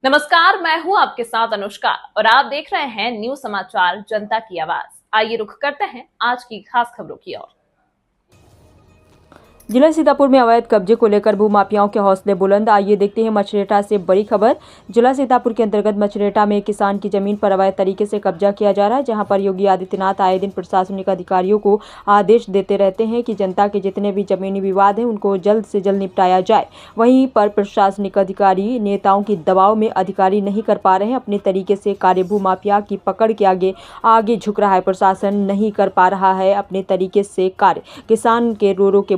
नमस्कार, मैं हूं आपके साथ अनुष्का और आप देख रहे हैं न्यूज समाचार जनता की आवाज। आइए रुख करते हैं आज की खास खबरों की ओर। जिला सीतापुर में अवैध कब्जे को लेकर भूमाफियाओं के हौसले बुलंद। आइए देखते हैं मछरेटा से बड़ी खबर। जिला सीतापुर के अंतर्गत मछरेटा में एक किसान की जमीन पर अवैध तरीके से कब्जा किया जा रहा है, जहां पर योगी आदित्यनाथ आए दिन प्रशासनिक अधिकारियों को आदेश देते रहते हैं कि जनता के जितने भी जमीनी विवाद हैं उनको जल्द से जल्द निपटाया जाए। वहीं पर प्रशासनिक अधिकारी नेताओं की दबाव में अधिकारी नहीं कर पा रहे हैं अपने तरीके से कार्य। भूमाफिया की पकड़ के आगे झुक रहा है, प्रशासन नहीं कर पा रहा है अपने तरीके से कार्य। किसान के रो के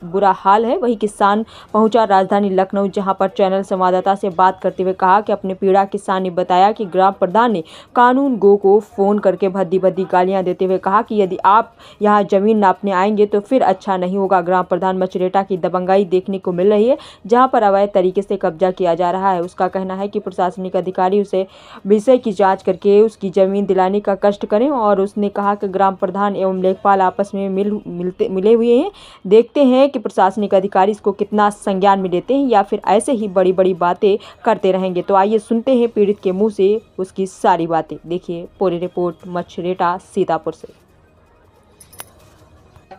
बुरा हाल है। वही किसान पहुंचा राजधानी लखनऊ, जहां पर चैनल संवाददाता से बात करते हुए कहा कि अपने पीड़ा किसान ने बताया कि ग्राम प्रधान ने कानून गो को फोन करके भद्दी गालियां देते हुए कहा कि यदि आप यहां जमीन नापने आएंगे तो फिर अच्छा नहीं होगा। ग्राम प्रधान मछरेटा की दबंगाई देखने को मिल रही है, जहां पर अवैध तरीके से कब्जा किया जा रहा है। उसका कहना है कि प्रशासनिक अधिकारी उसे विषय की जांच करके उसकी जमीन दिलाने का कष्ट करें। और उसने कहा कि ग्राम प्रधान एवं लेखपाल आपस में मिले हुए हैं, देखते हैं कि प्रशासनिक अधिकारी इसको कितना संज्ञान में लेते हैं या फिर ऐसे ही बड़ी बड़ी बातें करते रहेंगे। तो आइए सुनते हैं पीड़ित के मुंह से उसकी सारी बातें। देखिए पूरी रिपोर्ट मछरेटा सीतापुर से।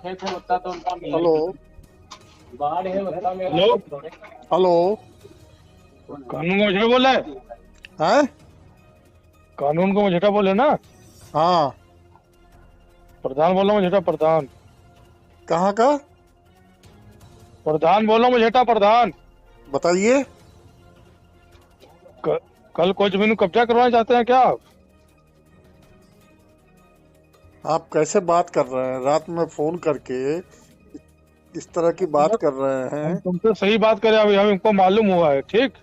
हेलो हेलो हेलो, कानून को मझेटा बोल रहा है? कानून को मझेटा बोले ना? हाँ, प्रधान बोल रहा हूँ मझेटा प्रधान। कहाँ का प्रधान बोल रहा हूँ मझेटा प्रधान। बताइए। कल कोई जमीन को कब्जा करवाना चाहते हैं क्या आप? आप कैसे बात कर रहे हैं? रात में फोन करके इस तरह की बात कर रहे हैं। तुमसे सही बात करें, अभी हमको मालूम हुआ है। ठीक,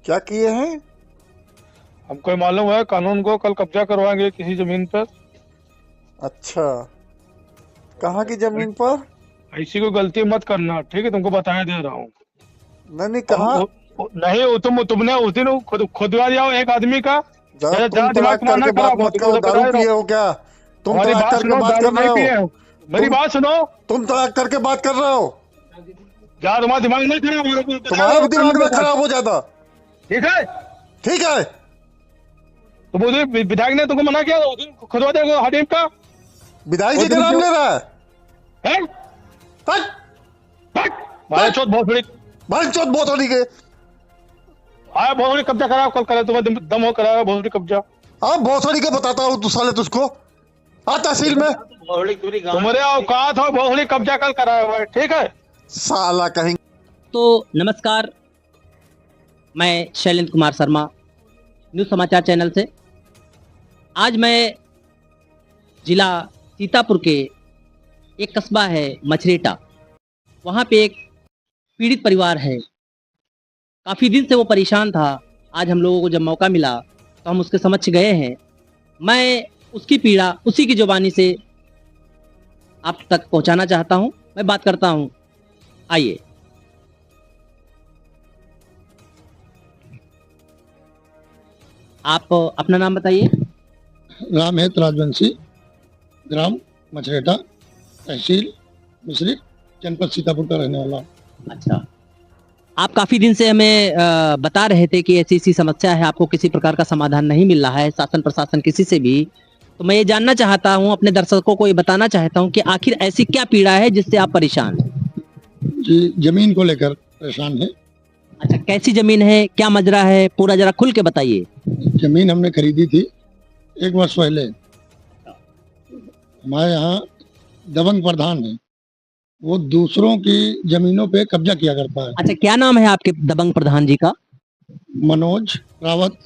क्या किए हैं? हमको मालूम है कानून को कल कब्जा करवाएंगे किसी जमीन पर। अच्छा, कहाँ की जमीन पर? ऐसी कोई गलती मत करना, ठीक है? तुमको बताया दे रहा हूँ। नहीं, कहाँ? नहीं, तुमने उस दिन खुदवा दिया एक आदमी का। तुम तलाक करके बात मत करो। दारू पिए हो क्या? तुम तलाक करके बात कर रहे हो? मेरी बात सुनो। तुम तलाक करके बात कर रहे हो? क्या तुम्हारा दिमाग नहीं खराब हो रहा? तुम्हारा भी दिमाग में खराब हो जाता। ठीक है, ठीक है। तो मुझे विधायक ने तुमको मना किया खुदवा देगा हडीम का। विधायक जी का नाम ले रहा है? भाई चौथ बहुत बड़ी बहुत बड़ी के आया, बहुत बड़ी कब्जा करा कल करा। तुम्हारा दम हो करा बहुत बड़ी कब्जा। हाँ, बहुत बड़ी के बताता हूँ तू साले तुझको। हाँ, तहसील में तुम्हारे औकात हो, बहुत बड़ी कब्जा कल करा है। ठीक है साला कहीं। तो नमस्कार, मैं शैलेंद्र कुमार शर्मा, न्यूज़ समाचार चैनल से। आज मैं जिला सीतापुर के एक कस्बा है मछरेटा, वहाँ पे एक पीड़ित परिवार है। काफ़ी दिन से वो परेशान था। आज हम लोगों को जब मौका मिला तो हम उसके समक्ष गए हैं। मैं उसकी पीड़ा उसी की जुबानी से आप तक पहुंचाना चाहता हूं। मैं बात करता हूं, आइए। आप अपना नाम बताइए। रामहेत राजवंशी, ग्राम मछरेटा, तहसील मिश्रिक, जनपद सीतापुर का रहने वाला। अच्छा, आप काफ़ी दिन से हमें बता रहे थे कि ऐसी समस्या है, आपको किसी प्रकार का समाधान नहीं मिल रहा है, शासन प्रशासन किसी से भी। तो मैं ये जानना चाहता हूँ, अपने दर्शकों को ये बताना चाहता हूँ कि आखिर ऐसी क्या पीड़ा है जिससे आप परेशान हैं? जी, जमीन को लेकर परेशान है। अच्छा, कैसी जमीन है, क्या मजरा है, पूरा जरा खुल के बताइए। जमीन हमने खरीदी थी 1 वर्ष पहले। हमारे यहाँ दबंग प्रधान है, वो दूसरों की जमीनों पे कब्जा किया करता है। अच्छा, क्या नाम है आपके दबंग प्रधान जी का? मनोज रावत,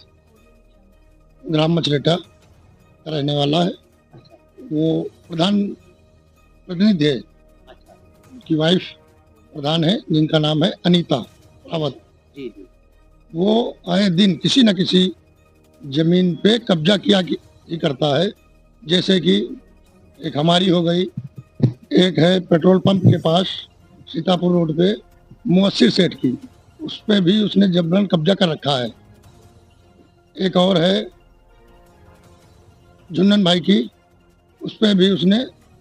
ग्राम मछरेटा का रहने वाला है। वो प्रधान प्रतिनिधि है, उनकी वाइफ प्रधान है जिनका नाम है अनीता रावत। वो आए दिन किसी न किसी जमीन पे कब्जा किया ही करता है। जैसे कि एक हमारी हो गई, एक है पेट्रोल पंप के पास सीतापुर रोड पे मुअस्सिर सेठ की, उस पे भी उसने जबरन कब्जा कर रखा है। एक और है जुन्नन भाई की, उस पे भी उसने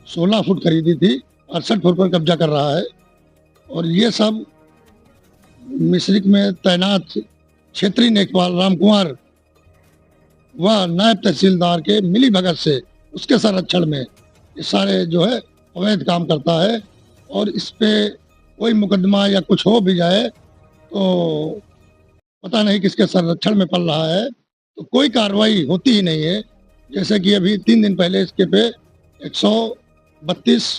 16 फुट खरीदी थी, 68 फुट पर कब्जा कर रहा है। और ये सब मिश्रिक में तैनात क्षेत्रीय लेखपाल रामकुमार व नायब तहसीलदार के मिली भगत से उसके संरक्षण में ये सारे जो है अवैध काम करता है। और इस पे कोई मुकदमा या कुछ हो भी जाए तो पता नहीं किसके संरक्षण में पल रहा है, तो कोई कार्रवाई होती ही नहीं है। जैसे कि अभी 3 दिन पहले इसके पे 132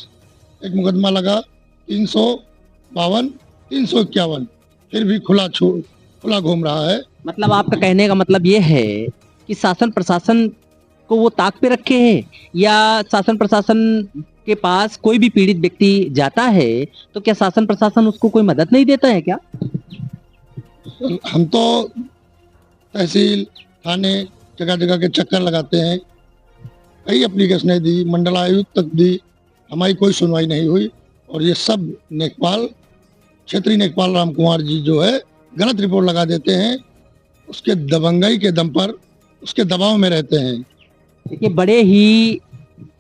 एक मुकदमा लगा, 352, 351, फिर भी खुला घूम रहा है। मतलब आपका कहने का मतलब ये है कि शासन प्रशासन को वो ताक पे रखे हैं, या शासन प्रशासन के पास कोई भी पीड़ित व्यक्ति जाता है तो क्या शासन प्रशासन उसको कोई मदद नहीं देता है क्या? हम तो तहसील थाने जगह जगह के चक्कर लगाते हैं, कई एप्लीकेशनें दी, मंडलायुक्त तक दी, हमारी कोई सुनवाई नहीं हुई। और ये सब लेखपाल, क्षेत्रीय लेखपाल रामकुमार जी जो है गलत रिपोर्ट लगा देते हैं, उसके दबंगई के दम पर उसके दबाव में रहते हैं। देखिए, बड़े ही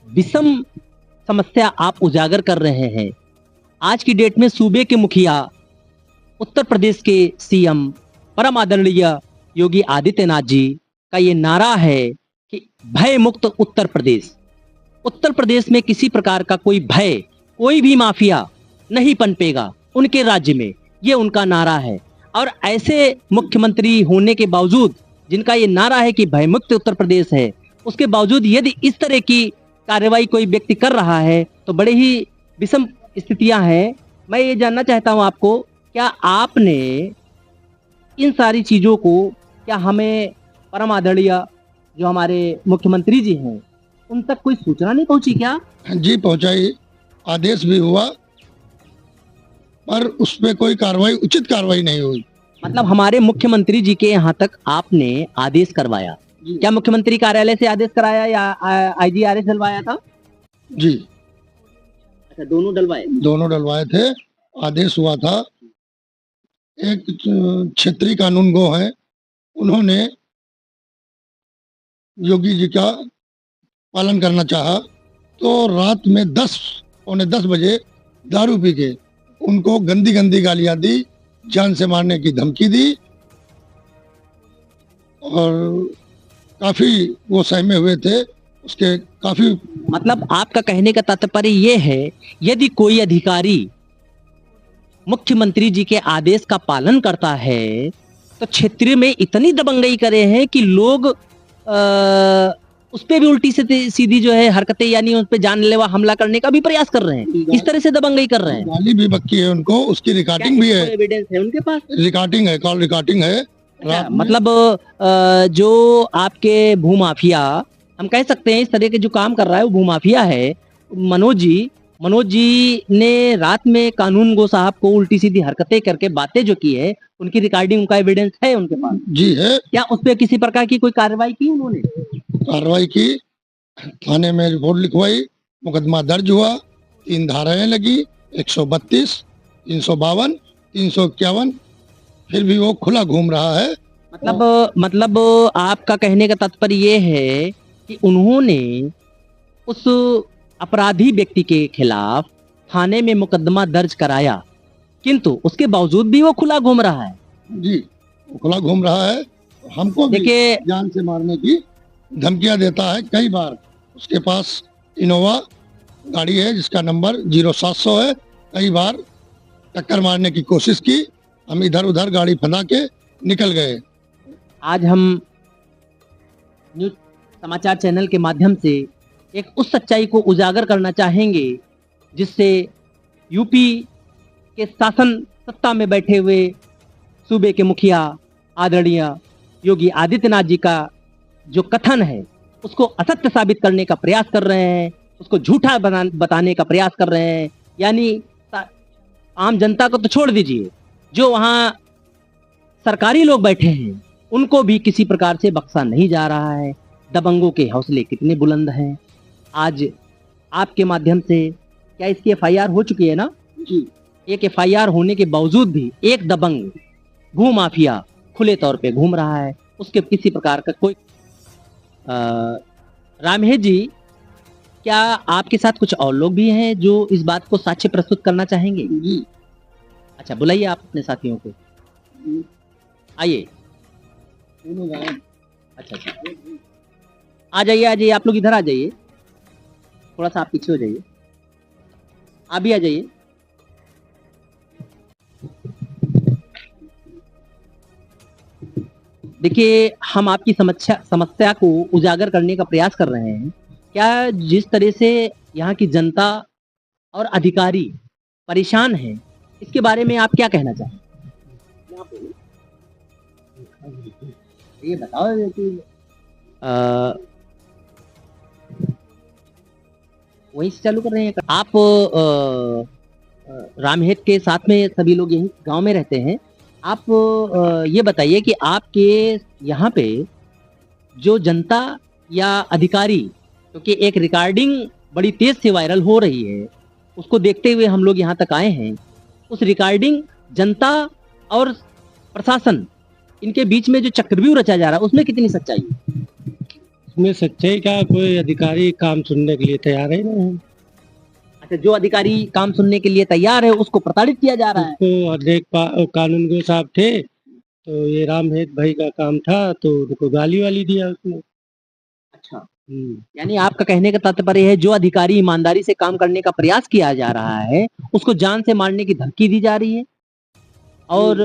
विषम समस्या आप उजागर कर रहे हैं। आज की डेट में सूबे के मुखिया, उत्तर प्रदेश के सीएम परम आदरणीय योगी आदित्यनाथ जी का ये नारा है कि भय मुक्त उत्तर प्रदेश। उत्तर प्रदेश में किसी प्रकार का कोई भय, कोई भी माफिया नहीं पनपेगा उनके राज्य में, ये उनका नारा है। और ऐसे मुख्यमंत्री होने के बावजूद, जिनका ये नारा है कि भयमुक्त उत्तर प्रदेश है, उसके बावजूद यदि इस तरह की कार्रवाई कोई व्यक्ति कर रहा है तो बड़े ही विषम स्थितियां हैं। मैं ये जानना चाहता हूं आपको, क्या आपने इन सारी चीजों को, क्या हमें परम आदरणीय जो हमारे मुख्यमंत्री जी हैं उन तक कोई सूचना नहीं पहुंची क्या? जी पहुंचाई, आदेश भी हुआ, पर उस पर कोई कार्रवाई, उचित कार्रवाई नहीं हुई। मतलब हमारे मुख्यमंत्री जी के यहाँ तक आपने आदेश करवाया? क्या मुख्यमंत्री कार्यालय से आदेश कराया या IGRS डलवाया था? जी, अच्छा, दोनों डलवाए? दोनों डलवाए थे। आदेश हुआ था, एक क्षेत्रीय कानून गो है, उन्होंने योगी जी का पालन करना चाहा, तो रात में 10-10 बजे दारू पी के उनको गंदी गंदी गालियां दी, जान से मारने की धमकी दी, और काफी वो सहमे हुए थे उसके, काफी। मतलब आपका कहने का तात्पर्य ये है, यदि कोई अधिकारी मुख्यमंत्री जी के आदेश का पालन करता है तो क्षेत्र में इतनी दबंगई करे हैं कि लोग उस पे भी उल्टी से सीधी जो है हरकतें, यानी उस पे जानलेवा हमला करने का भी प्रयास कर रहे हैं, इस तरह से दबंगई कर रहे हैं। गाली भी बक्की है उनको, उसकी रिकॉर्डिंग भी है, एविडेंस है उनके पास? रिकॉर्डिंग है, कॉल रिकॉर्डिंग है। मतलब जो आपके भूमाफिया, हम कह सकते हैं इस तरह के जो काम कर रहा है वो भूमाफिया है। मनोज जी ने रात में कानून गो साहब को उल्टी सीधी हरकतें करके बातें जो की है, उनकी रिकॉर्डिंग, उनका एविडेंस है उनके पास? जी है। क्या उस पर किसी प्रकार की कोई कार्रवाई की उन्होंने? कार्रवाई की, थाने में रिपोर्ट लिखवाई, मुकदमा दर्ज हुआ, 3 धाराएं लगी, 132, 352, 351, फिर भी वो खुला घूम रहा है। मतलब आपका कहने का तात्पर्य ये है कि उन्होंने उस अपराधी व्यक्ति के खिलाफ थाने में मुकदमा दर्ज कराया, किंतु उसके बावजूद भी वो खुला घूम रहा है। जी, वो खुला घूम रहा है, हमको भी देखिए, जान से मारने की धमकियां देता है। कई बार उसके पास इनोवा गाड़ी है जिसका नंबर 0700 है, कई बार टक्कर मारने की कोशिश की, हम इधर उधर गाड़ी फंसा के निकल गए। आज हम न्यूज समाचार चैनल के माध्यम से एक उस सच्चाई को उजागर करना चाहेंगे जिससे यूपी के शासन सत्ता में बैठे हुए सूबे के मुखिया आदरणीय योगी आदित्यनाथ जी का जो कथन है उसको असत्य साबित करने का प्रयास कर रहे हैं, उसको झूठा बताने का प्रयास कर रहे हैं। यानी आम जनता को तो छोड़ दीजिए, जो वहाँ सरकारी लोग बैठे हैं उनको भी किसी प्रकार से बख्शा नहीं जा रहा है। दबंगों के हौसले कितने बुलंद हैं। आज आपके माध्यम से क्या इसकी FIR हो चुकी है ना? जी। एक FIR होने के बावजूद भी एक दबंग भूमाफिया खुले तौर पे घूम रहा है, उसके किसी प्रकार का कोई रामहेश जी, क्या आपके साथ कुछ और लोग भी हैं जो इस बात को साक्ष्य प्रस्तुत करना चाहेंगे? जी। अच्छा, बुलाइए आप अपने साथियों को, आइए। अच्छा अच्छा, आ जाइए, आप लोग इधर आ जाइए, थोड़ा सा आप पीछे हो जाइए, आप भी आ जाइए। देखिए, हम आपकी समस्या को उजागर करने का प्रयास कर रहे हैं। क्या जिस तरह से यहाँ की जनता और अधिकारी परेशान हैं, इसके बारे में आप क्या कहना चाहें? ये बताओ कि वहीं से चालू कर रहे हैं आप? रामहेत के साथ में सभी लोग यहीं गांव में रहते हैं। आप ये बताइए कि आपके यहाँ पे जो जनता या अधिकारी, क्योंकि एक रिकॉर्डिंग बड़ी तेज से वायरल हो रही है, उसको देखते हुए हम लोग यहाँ तक आए हैं। उस रिकॉर्डिंग, जनता और प्रशासन, इनके बीच में जो चक्रव्यूह रचा जा रहा है, उसमें कितनी सच्चाई है? उसमें सच्चाई का कोई अधिकारी काम सुनने के लिए तैयार ही नहीं है। अच्छा, जो अधिकारी काम सुनने के लिए तैयार है उसको प्रताड़ित किया जा रहा है। उसको अनेक कानून गो साहब थे, तो ये रामहेत भाई का काम था, तो उनको गाली वाली दिया उसने। अच्छा, यानी आपका कहने का तात्पर्य है जो अधिकारी ईमानदारी से काम करने का प्रयास किया जा रहा है, उसको जान से मारने की धमकी दी जा रही है और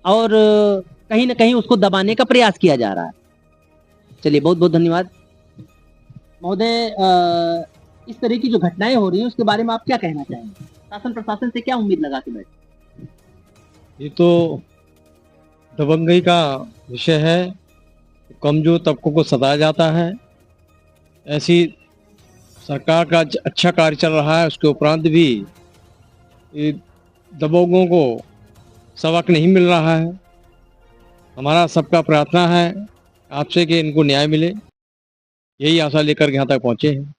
कहीं ना कहीं उसको दबाने का प्रयास किया जा रहा है। चलिए, बहुत बहुत धन्यवाद महोदय। इस तरह की जो घटनाएं हो रही हैं, उसके बारे में आप क्या कहना चाहेंगे? शासन प्रशासन से क्या उम्मीद लगा के बैठे? ये तो दबंगई का विषय है, कमजोर तबकों को सताया जाता है। ऐसी सरकार का अच्छा कार्य चल रहा है, उसके उपरांत भी ये दबंगों को सबक नहीं मिल रहा है। हमारा सबका प्रार्थना है आपसे कि इनको न्याय मिले, यही आशा लेकर यहाँ तक पहुंचे हैं।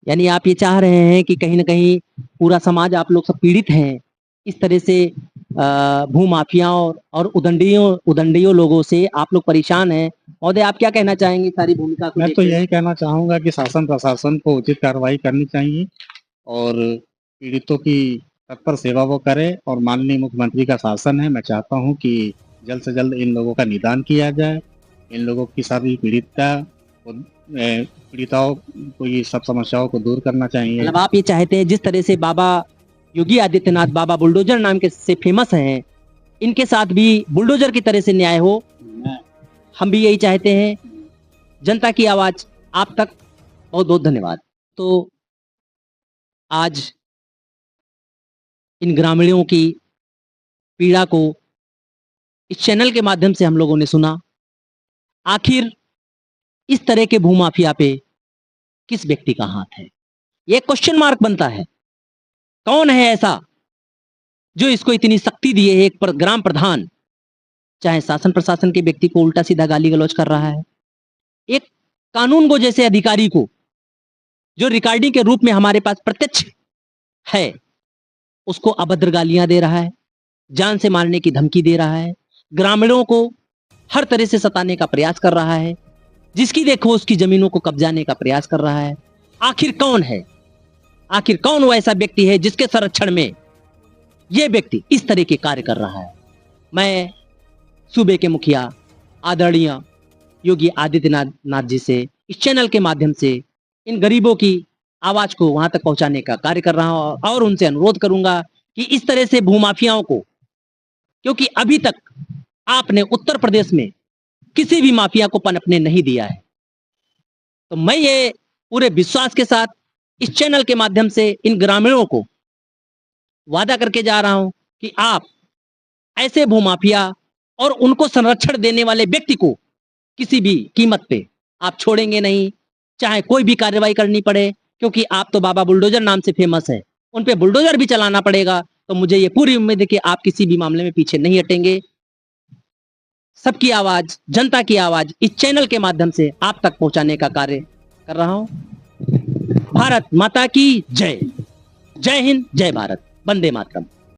यानी आप ये चाह रहे हैं कि कहीं ना कहीं पूरा समाज, आप लोग सब पीड़ित हैं इस तरह से भूमाफियाओं और उदंडियों लोगों से आप लोग परेशान हैं। महोदय, आप क्या कहना चाहेंगे सारी भूमिका को? मैं तो यही कहना चाहूंगा कि शासन प्रशासन को उचित कार्रवाई करनी चाहिए और पीड़ितों की तत्पर सेवा वो करे। और माननीय मुख्यमंत्री का शासन है, मैं चाहता हूं कि जल्द से जल्द इन लोगों का निदान किया जाए। इन लोगों की सारी पीड़िताओं को ये सब समस्याओं को दूर करना चाहिए। मतलब आप ये चाहते हैं जिस तरह से बाबा योगी आदित्यनाथ, बाबा बुलडोजर नाम के से फेमस हैं, इनके साथ भी बुलडोजर की तरह से न्याय हो। हम भी यही चाहते हैं। जनता की आवाज आप तक। बहुत बहुत धन्यवाद। तो आज इन ग्रामीणों की पीड़ा को इस चैनल के माध्यम से हम लोगों ने सुना। आखिर इस तरह के भूमाफिया पे किस व्यक्ति का हाथ है, ये क्वेश्चन मार्क बनता है। कौन है ऐसा जो इसको इतनी शक्ति दिए है? एक ग्राम प्रधान चाहे शासन प्रशासन के व्यक्ति को उल्टा सीधा गाली गलौज कर रहा है, एक कानून को जैसे अधिकारी को जो रिकॉर्डिंग के रूप में हमारे पास प्रत्यक्ष है, उसको अभद्र गालियां दे रहा है, जान से मारने की धमकी दे रहा है, ग्रामीणों को हर तरह से सताने का प्रयास कर रहा है, जिसकी देखो उसकी जमीनों को कब्जाने का प्रयास कर रहा है। आखिर कौन है? आखिर कौन वो ऐसा व्यक्ति है जिसके संरक्षण में ये व्यक्ति इस तरह के कार्य कर रहा है? मैं सूबे के मुखिया आदरणीय योगी आदित्यनाथ जी से इस चैनल के माध्यम से इन गरीबों की आवाज को वहां तक पहुंचाने का कार्य कर रहा हूं और उनसे अनुरोध करूंगा कि इस तरह से भूमाफियाओं को, क्योंकि अभी तक आपने उत्तर प्रदेश में किसी भी माफिया को पनपने नहीं दिया है, तो मैं ये पूरे विश्वास के साथ इस चैनल के माध्यम से इन ग्रामीणों को वादा करके जा रहा हूं कि आप ऐसे भूमाफिया और उनको संरक्षण देने वाले व्यक्ति को किसी भी कीमत पे आप छोड़ेंगे नहीं, चाहे कोई भी कार्रवाई करनी पड़े, क्योंकि आप तो बाबा बुलडोजर नाम से फेमस है, उन पे बुलडोजर भी चलाना पड़ेगा। तो मुझे ये पूरी उम्मीद है कि आप किसी भी मामले में पीछे नहीं हटेंगे। सबकी आवाज, जनता की आवाज इस चैनल के माध्यम से आप तक पहुंचाने का कार्य कर रहा हूं। भारत माता की जय। जय हिंद, जय भारत, वंदे मातरम।